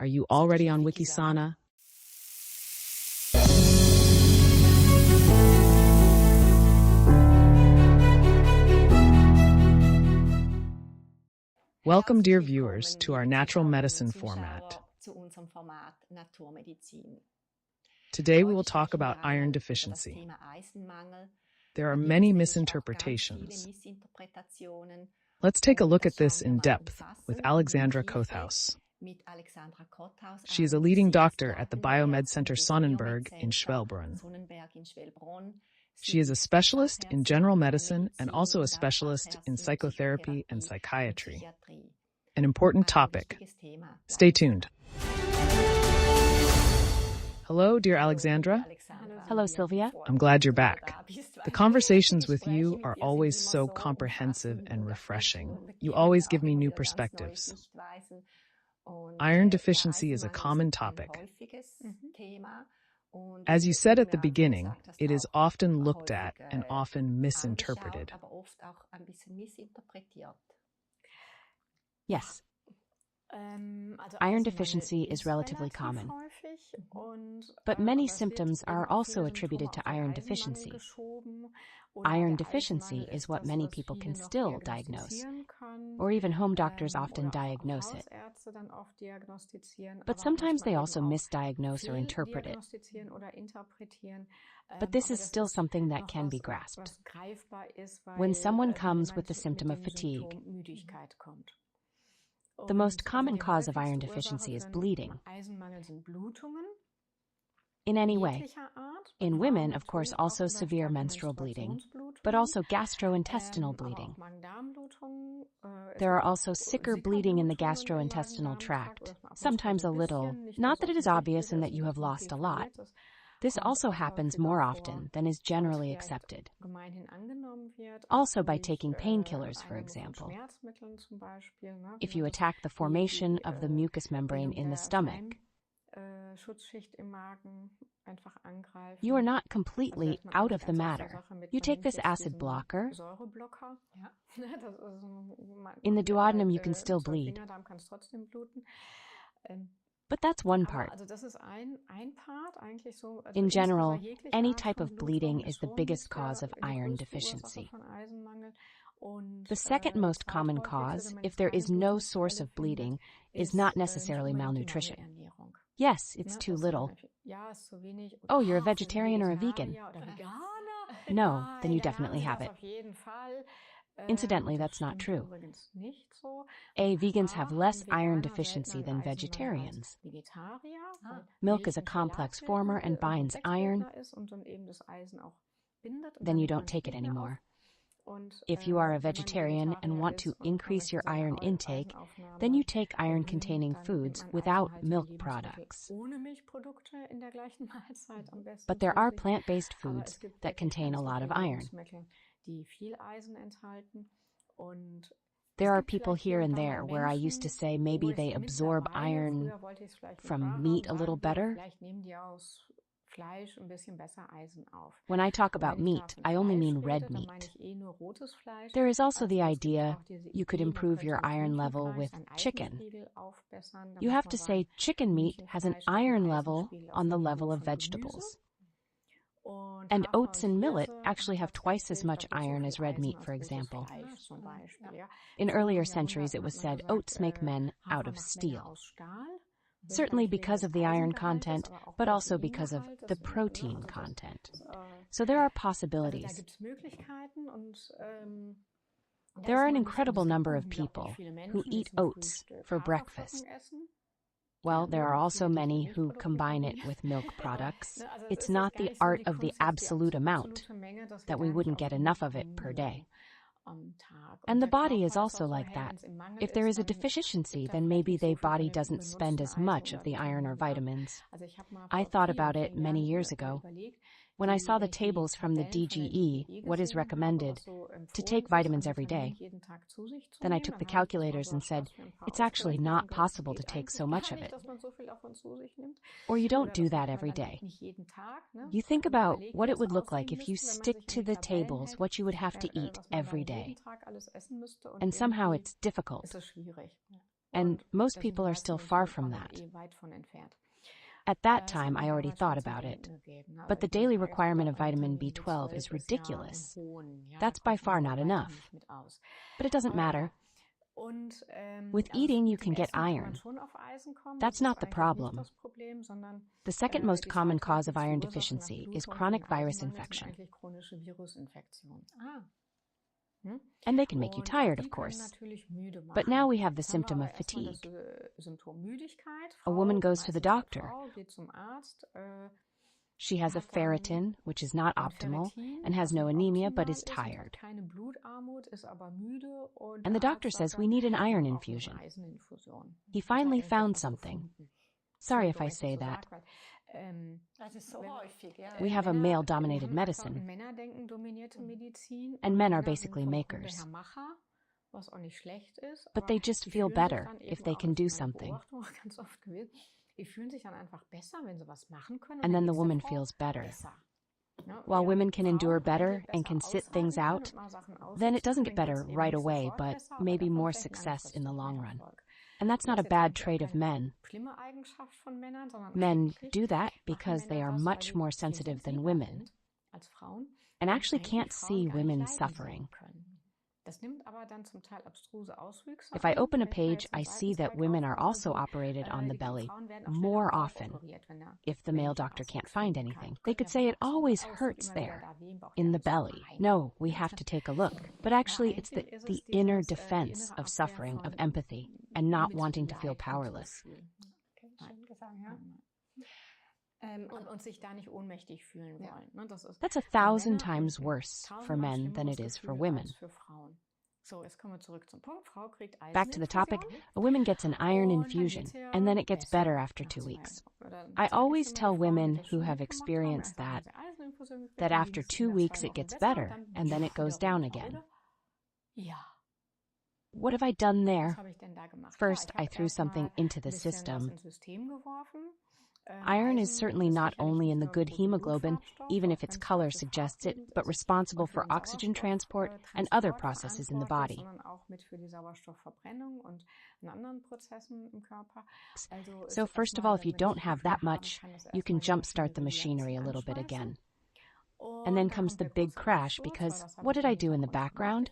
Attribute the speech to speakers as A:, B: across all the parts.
A: Are you already on Wikisana? Welcome, dear viewers, to our natural medicine format. Today we will talk about iron deficiency. There are many misinterpretations. Let's take a look at this in depth with Alexandra Kotthaus. She is a leading doctor at the BioMed Center Sonnenberg in Schwelbrunn. She is a specialist in general medicine and also a specialist in psychotherapy and psychiatry. An important topic. Stay tuned. Hello, dear Alexandra.
B: Hello, Silvia.
A: I'm glad you're back. The conversations with you are always so comprehensive and refreshing. You always give me new perspectives. Iron deficiency is a common topic. As you said at the beginning, it is often looked at and often misinterpreted.
B: Yes. Iron deficiency is relatively common, but many symptoms are also attributed to iron deficiency. Iron deficiency is what many people can still diagnose, or even home doctors often diagnose it. But sometimes they also misdiagnose or interpret it. But this is still something that can be grasped. When someone comes with the symptom of fatigue, the most common cause of iron deficiency is bleeding. In any way. In women, of course, also severe menstrual bleeding, but also gastrointestinal bleeding. There are also sicker bleeding in the gastrointestinal tract, sometimes a little, not that it is obvious and that you have lost a lot. This also happens more often than is generally accepted. Also by taking painkillers, for example. If you attack the formation of the mucous membrane in the stomach, you are not completely out of the matter. You take this acid blocker. In the duodenum you can still bleed. But that's one part. In general, any type of bleeding is the biggest cause of iron deficiency. The second most common cause, if there is no source of bleeding, is not necessarily malnutrition. Yes, it's too little. Oh, you're a vegetarian or a vegan? No, then you definitely have it. Incidentally, that's not true. Vegans have less iron deficiency than vegetarians. Milk is a complex former and binds iron. Then you don't take it anymore. If you are a vegetarian and want to increase your iron intake, then you take iron-containing foods without milk products. But there are plant-based foods that contain a lot of iron. There are people here and there where I used to say maybe they absorb iron from meat a little better. When I talk about meat, I only mean red meat. There is also the idea you could improve your iron level with chicken. You have to say chicken meat has an iron level on the level of vegetables. And oats and millet actually have twice as much iron as red meat, for example. In earlier centuries, it was said oats make men out of steel. Certainly because of the iron content, but also because of the protein content. So there are possibilities. There are an incredible number of people who eat oats for breakfast. Well, there are also many who combine it with milk products. It's not the art of the absolute amount, that we wouldn't get enough of it per day. And the body is also like that. If there is a deficiency, then maybe the body doesn't spend as much of the iron or vitamins. I thought about it many years ago. When I saw the tables from the DGE, what is recommended, to take vitamins every day, then I took the calculators and said, it's actually not possible to take so much of it. Or you don't do that every day. You think about what it would look like if you stick to the tables, what you would have to eat every day. And somehow it's difficult. And most people are still far from that. At that time, I already thought about it. But the daily requirement of vitamin B12 is ridiculous. That's by far not enough. But it doesn't matter. With eating, you can get iron. That's not the problem. The second most common cause of iron deficiency is chronic virus infection. And they can make you tired, of course. But now we have the symptom of fatigue. A woman goes to the doctor. She has a ferritin, which is not optimal, and has no anemia but is tired. And the doctor says we need an iron infusion. He finally found something. Sorry if I say that. We have a male-dominated medicine, and men are basically makers. But they just feel better if they can do something. And then the woman feels better. While women can endure better and can sit things out, then it doesn't get better right away, but maybe more success in the long run. And that's not a bad trait of men. Men do that because they are much more sensitive than women, and actually can't see women suffering. If I open a page, I see that women are also operated on the belly more often if the male doctor can't find anything. They could say it always hurts there, in the belly. No, we have to take a look. But actually, it's the inner defense of suffering, of empathy, and not wanting to feel powerless. That's 1,000 times worse for men than it is for women. Back to the topic, a woman gets an iron infusion, and then it gets better after 2 weeks. I always tell women who have experienced that after 2 weeks it gets better, and then it goes down again. What have I done there? First, I threw something into the system. Iron is certainly not only in the good hemoglobin, even if its color suggests it, but responsible for oxygen transport and other processes in the body. So first of all, if you don't have that much, you can jumpstart the machinery a little bit again. And then comes the big crash, because what did I do in the background?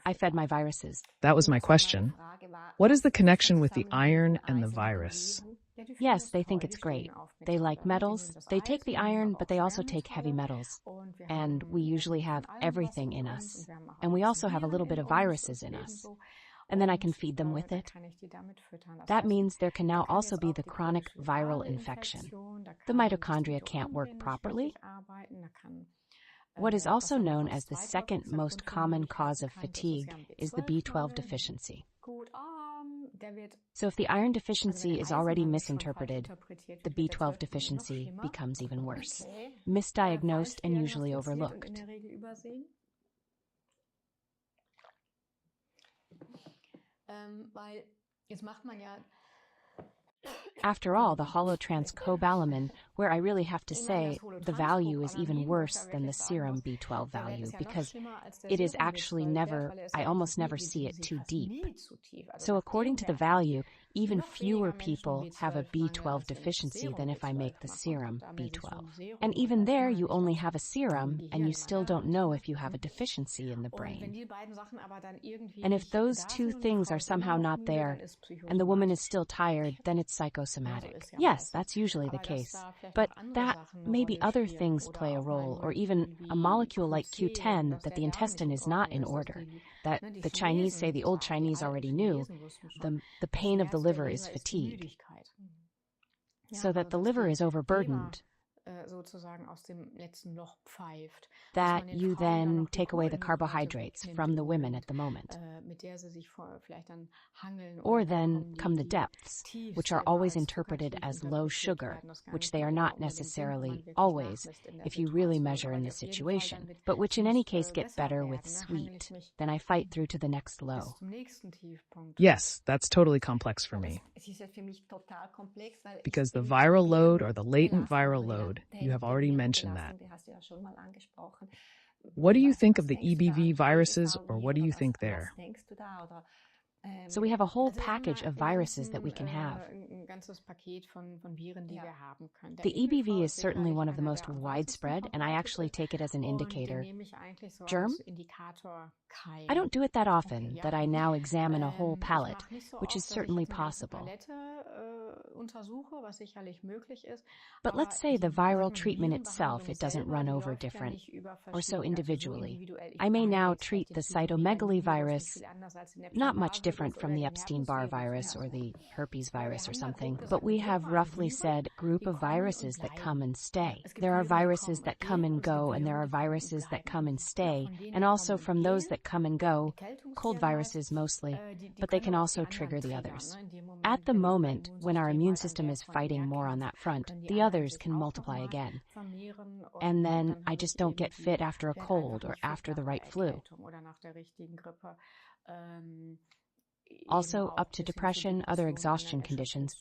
B: I fed my viruses.
A: That was my question. What is the connection with the iron and the virus?
B: Yes, they think it's great. They like metals. They take the iron, but they also take heavy metals. And we usually have everything in us. And we also have a little bit of viruses in us. And then I can feed them with it. That means there can now also be the chronic viral infection. The mitochondria can't work properly. What is also known as the second most common cause of fatigue is the B12 deficiency. So if the iron deficiency is already misinterpreted, the B12 deficiency becomes even worse, misdiagnosed and usually overlooked. After all, the holotranscobalamin, where I really have to say the value is even worse than the serum B12 value, because it is actually I almost never see it too deep. So according to the value, even fewer people have a B12 deficiency than if I make the serum B12. And even there, you only have a serum, and you still don't know if you have a deficiency in the brain. And if those two things are somehow not there, and the woman is still tired, then it's psychosomatic. Yes, that's usually the case. But that maybe other things play a role, or even a molecule like Q10 that the intestine is not in order, that the Chinese say the old Chinese already knew. The pain of the liver is fatigue, so that the liver is overburdened, that you then take away the carbohydrates from the women at the moment. Or then come the depths, which are always interpreted as low sugar, which they are not necessarily always, if you really measure in the situation, but which in any case get better with sweet. Then I fight through to the next low.
A: Yes, that's totally complex for me. Because the viral load or the latent viral load, you have already mentioned that. What do you think of the EBV viruses, or what do you think there?
B: So we have a whole package of viruses that we can have. The EBV is certainly one of the most widespread, and I actually take it as an indicator. Germ? I don't do it that often, that I now examine a whole palate, which is certainly possible. But let's say the viral treatment itself, it doesn't run over different, or so individually. I may now treat the cytomegalovirus virus, not much different from the Epstein-Barr virus or the herpes virus or something, but we have roughly said group of viruses that come and stay. There are viruses that come and go, and there are viruses that come and stay, and also from those that come and go, cold viruses mostly, but they can also trigger the others. At the moment, when our immune system is fighting more on that front, the others can multiply again. And then I just don't get fit after a cold or after the right flu. Also up to depression, other exhaustion conditions.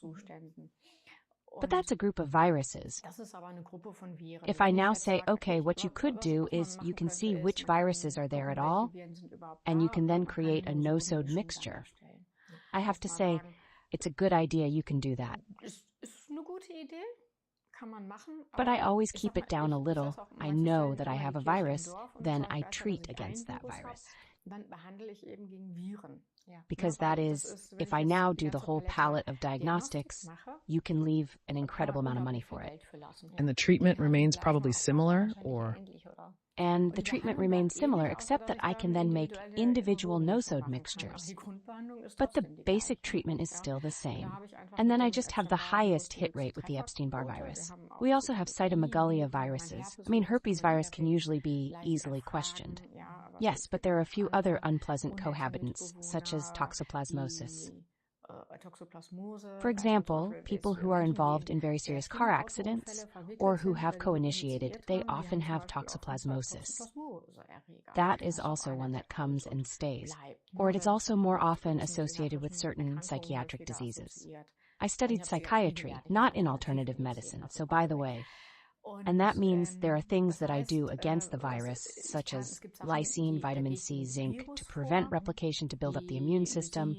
B: But that's a group of viruses. If I now say, okay, what you could do is you can see which viruses are there at all, and you can then create a no-sode mixture. I have to say, it's a good idea you can do that. But I always keep it down a little. I know that I have a virus, then I treat against that virus. Because that is, if I now do the whole palette of diagnostics, you can leave an incredible amount of money for it.
A: And the treatment remains probably similar, or?
B: And the treatment remains similar, except that I can then make individual no-sode mixtures. But the basic treatment is still the same. And then I just have the highest hit rate with the Epstein-Barr virus. We also have cytomegalovirus viruses. I mean, herpes virus can usually be easily questioned. Yes, but there are a few other unpleasant cohabitants, such as toxoplasmosis. For example, people who are involved in very serious car accidents or who have co-initiated, they often have toxoplasmosis. That is also one that comes and stays, or it is also more often associated with certain psychiatric diseases. I studied psychiatry, not in alternative medicine, so by the way. And that means there are things that I do against the virus, such as lysine, vitamin C, zinc, to prevent replication to build up the immune system,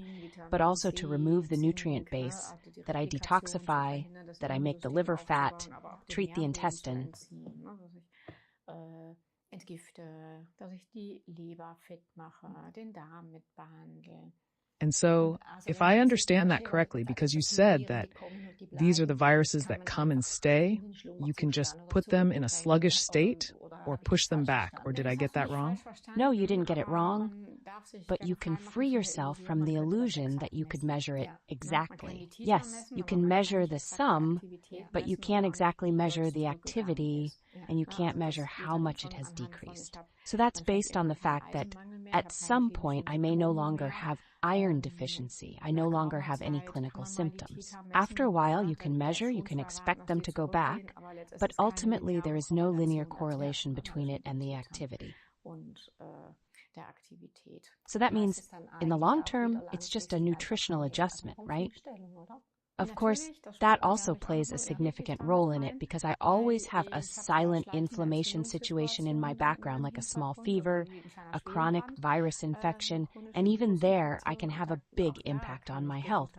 B: but also to remove the nutrient base, that I detoxify, that I make the liver fat, treat the intestine.
A: And so, if I understand that correctly, because you said that these are the viruses that come and stay, you can just put them in a sluggish state or push them back, or did I get that wrong?
B: No, you didn't get it wrong, but you can free yourself from the illusion that you could measure it exactly. Yes, you can measure the sum, but you can't exactly measure the activity, and you can't measure how much it has decreased. So that's based on the fact that at some point I may no longer have iron deficiency. I no longer have any clinical symptoms. After a while, you can measure, you can expect them to go back, but ultimately there is no linear correlation between it and the activity. So that means, in the long term, it's just a nutritional adjustment, right? Of course, that also plays a significant role in it because I always have a silent inflammation situation in my background, like a small fever, a chronic virus infection, and even there, I can have a big impact on my health.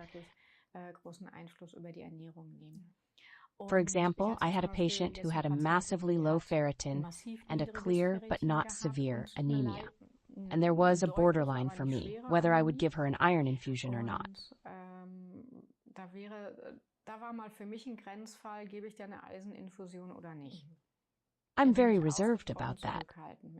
B: For example, I had a patient who had a massively low ferritin and a clear but not severe anemia. And there was a borderline for me, whether I would give her an iron infusion or not. I'm very reserved about that.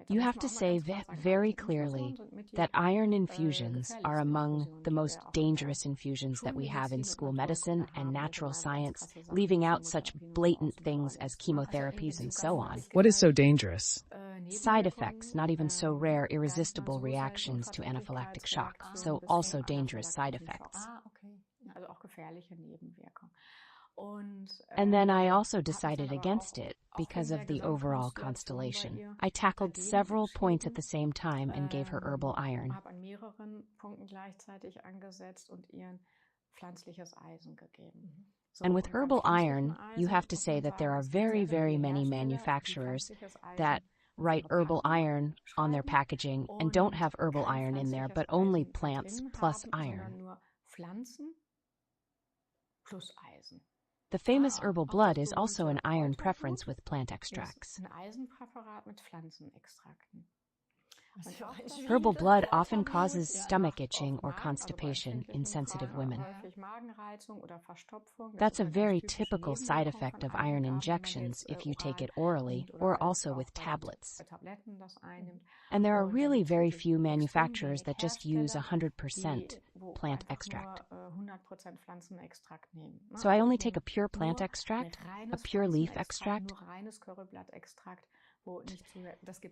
B: You have to say very clearly that iron infusions are among the most dangerous infusions that we have in school medicine and natural science, leaving out such blatant things as chemotherapies and so on.
A: What is so dangerous?
B: Side effects, not even so rare, irresistible reactions to anaphylactic shock, so also dangerous side effects. And then I also decided against it because of the overall constellation. I tackled several points at the same time and gave her herbal iron. And with herbal iron, you have to say that there are very, very many manufacturers that write herbal iron on their packaging and don't have herbal iron in there, but only plants plus iron. The famous herbal blood is also an iron preference with plant extracts. Herbal blood often causes stomach itching or constipation in sensitive women. That's a very typical side effect of iron injections if you take it orally or also with tablets. And there are really very few manufacturers that just use 100% plant extract. So I only take a pure plant extract, a pure leaf extract.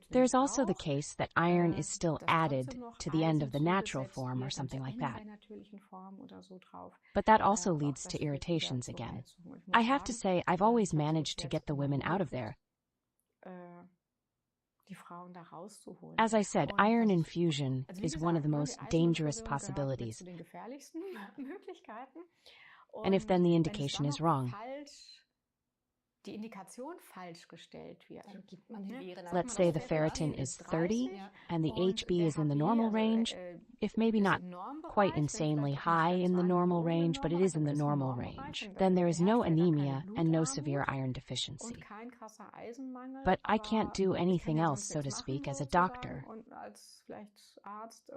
B: There's also the case that iron is still added to the end of the natural form or something like that. But that also leads to irritations again. I have to say, I've always managed to get the women out of there. As I said, iron infusion is one of the most dangerous possibilities. And if then the indication is wrong, let's say the ferritin is 30 and the HB is in the normal range, if maybe not quite insanely high in the normal range, but it is in the normal range, then there is no anemia and no severe iron deficiency. But I can't do anything else, so to speak, as a doctor,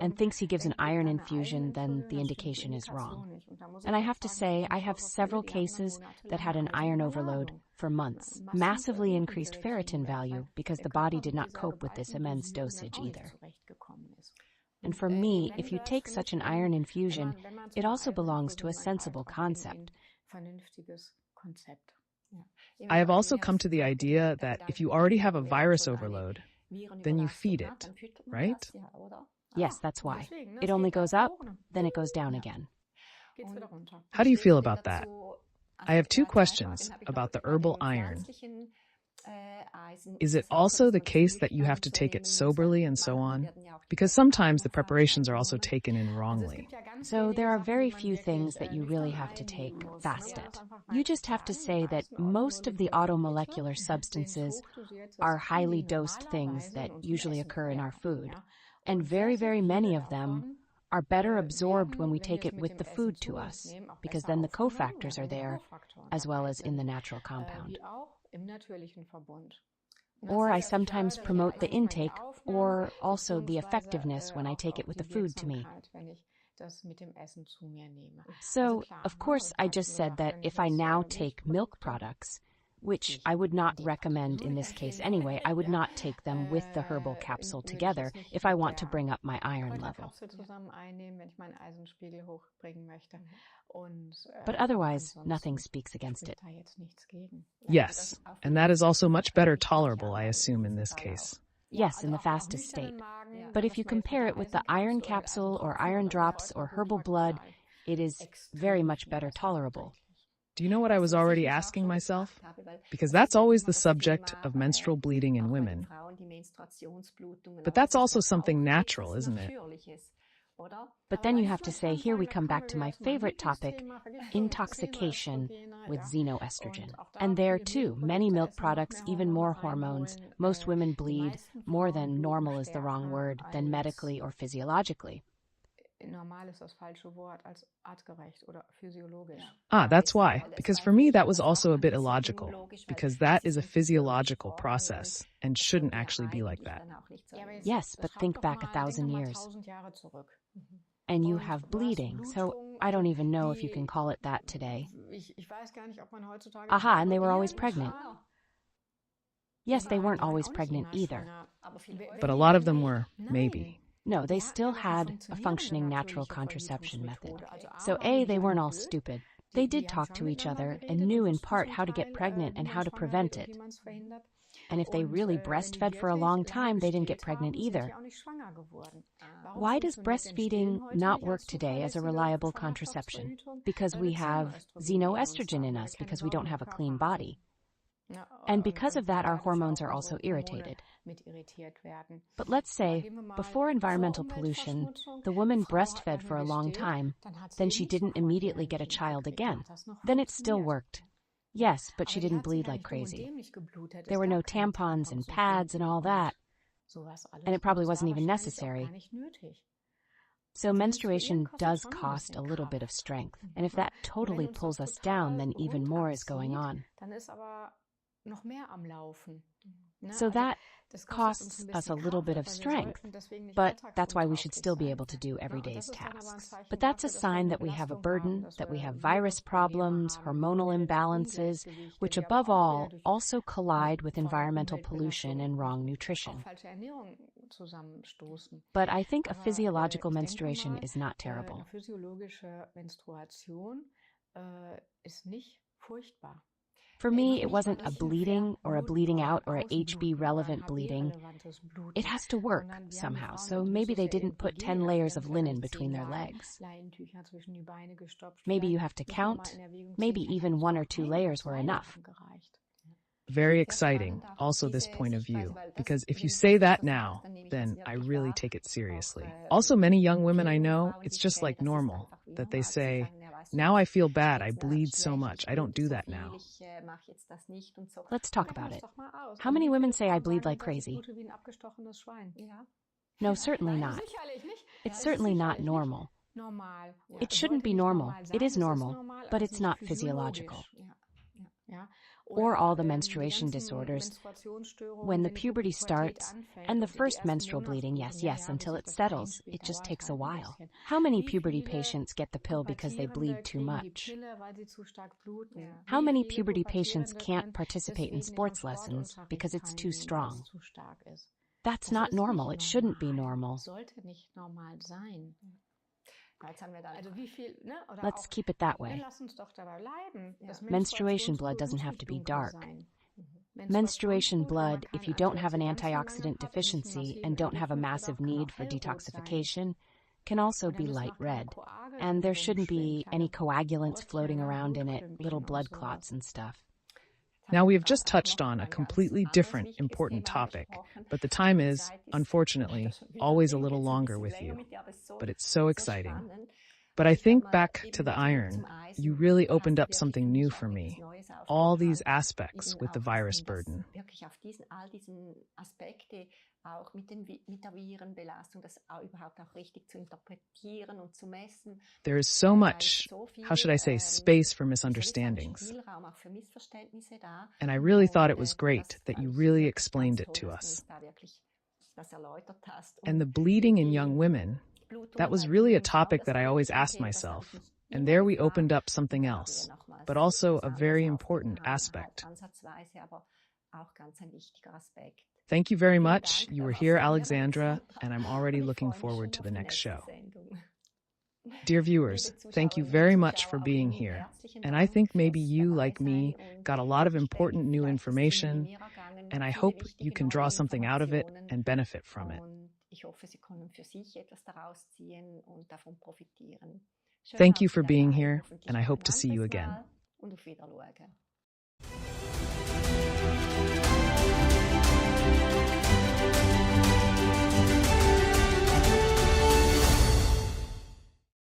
B: and thinks he gives an iron infusion, then the indication is wrong. And I have to say, I have several cases that had an iron overload for months, massively increased ferritin value because the body did not cope with this immense dosage either. And for me, if you take such an iron infusion, it also belongs to a sensible concept.
A: I have also come to the idea that if you already have a virus overload, then you feed it, right?
B: Yes, that's why. It only goes up, then it goes down again.
A: How do you feel about that? I have two questions about the herbal iron. Is it also the case that you have to take it soberly and so on? Because sometimes the preparations are also taken in wrongly.
B: So there are very few things that you really have to take fasted. You just have to say that most of the automolecular substances are highly dosed things that usually occur in our food. And very, very many of them are better absorbed when we take it with the food to us, because then the cofactors are there, as well as in the natural compound. Or I sometimes promote the intake, or also the effectiveness when I take it with the food to me. So, of course, I just said that if I now take milk products, which I would not recommend in this case anyway, I would not take them with the herbal capsule together if I want to bring up my iron level. But otherwise, nothing speaks against it.
A: Yes, and that is also much better tolerable, I assume, in this case.
B: Yes, in the fastest state. But if you compare it with the iron capsule or iron drops or herbal blood, it is very much better tolerable.
A: Do you know what I was already asking myself? Because that's always the subject of menstrual bleeding in women. But that's also something natural, isn't it?
B: But then you have to say, here we come back to my favorite topic, intoxication with xenoestrogen. And there too, many milk products, even more hormones. Most women bleed, more than normal is the wrong word, than medically or physiologically.
A: That's why. Because for me, that was also a bit illogical. Because that is a physiological process and shouldn't actually be like that.
B: Yes, but think back 1,000 years. And you have bleeding, so I don't even know if you can call it that today. Aha, and they were always pregnant. Yes, they weren't always pregnant either.
A: But a lot of them were, maybe.
B: No, they still had a functioning natural contraception method. So A, they weren't all stupid. They did talk to each other and knew in part how to get pregnant and how to prevent it. And if they really breastfed for a long time, they didn't get pregnant either. Why does breastfeeding not work today as a reliable contraception? Because we have xenoestrogen in us, because we don't have a clean body. And because of that, our hormones are also irritated. But let's say, before environmental pollution, the woman breastfed for a long time, then she didn't immediately get a child again. Then it still worked. Yes, but she didn't bleed like crazy. There were no tampons and pads and all that, and it probably wasn't even necessary. So menstruation does cost a little bit of strength, and if that totally pulls us down, then even more is going on. So that costs us a little bit of strength, but that's why we should still be able to do everyday's tasks. But that's a sign that we have a burden, that we have virus problems, hormonal imbalances, which above all also collide with environmental pollution and wrong nutrition. But I think a physiological menstruation is not terrible. For me, it wasn't a bleeding or a bleeding out or a HB-relevant bleeding. It has to work somehow, so maybe they didn't put 10 layers of linen between their legs. Maybe you have to count. Maybe even 1 or 2 layers were enough.
A: Very exciting, also this point of view, because if you say that now, then I really take it seriously. Also, many young women I know, it's just like normal, that they say, now I feel bad, I bleed so much, I don't do that now.
B: Let's talk about it. How many women say I bleed like crazy? No, certainly not. It's certainly not normal. It shouldn't be normal. It is normal, but it's not physiological. Or all the menstruation disorders, when the puberty starts, and the first menstrual bleeding, yes, until it settles, it just takes a while. How many puberty patients get the pill because they bleed too much? How many puberty patients can't participate in sports lessons because it's too strong? That's not normal. It shouldn't be normal. Let's keep it that way. Menstruation blood doesn't have to be dark. Menstruation blood, if you don't have an antioxidant deficiency and don't have a massive need for detoxification, can also be light red. And there shouldn't be any coagulants floating around in it, little blood clots and stuff.
A: Now, we have just touched on a completely different, important topic, but the time is, unfortunately, always a little longer with you. But it's so exciting. But I think back to the iron, you really opened up something new for me. All these aspects with the virus burden. There is so much, how should I say, space for misunderstandings. And I really thought it was great that you really explained it to us. And the bleeding in young women, that was really a topic that I always asked myself. And there we opened up something else, but also a very important aspect. Thank you very much. You were here, Alexandra, and I'm already looking forward to the next show. Dear viewers, thank you very much for being here. And I think maybe you, like me, got a lot of important new information, and I hope you can draw something out of it and benefit from it. Thank you for being here, and I hope to see you again.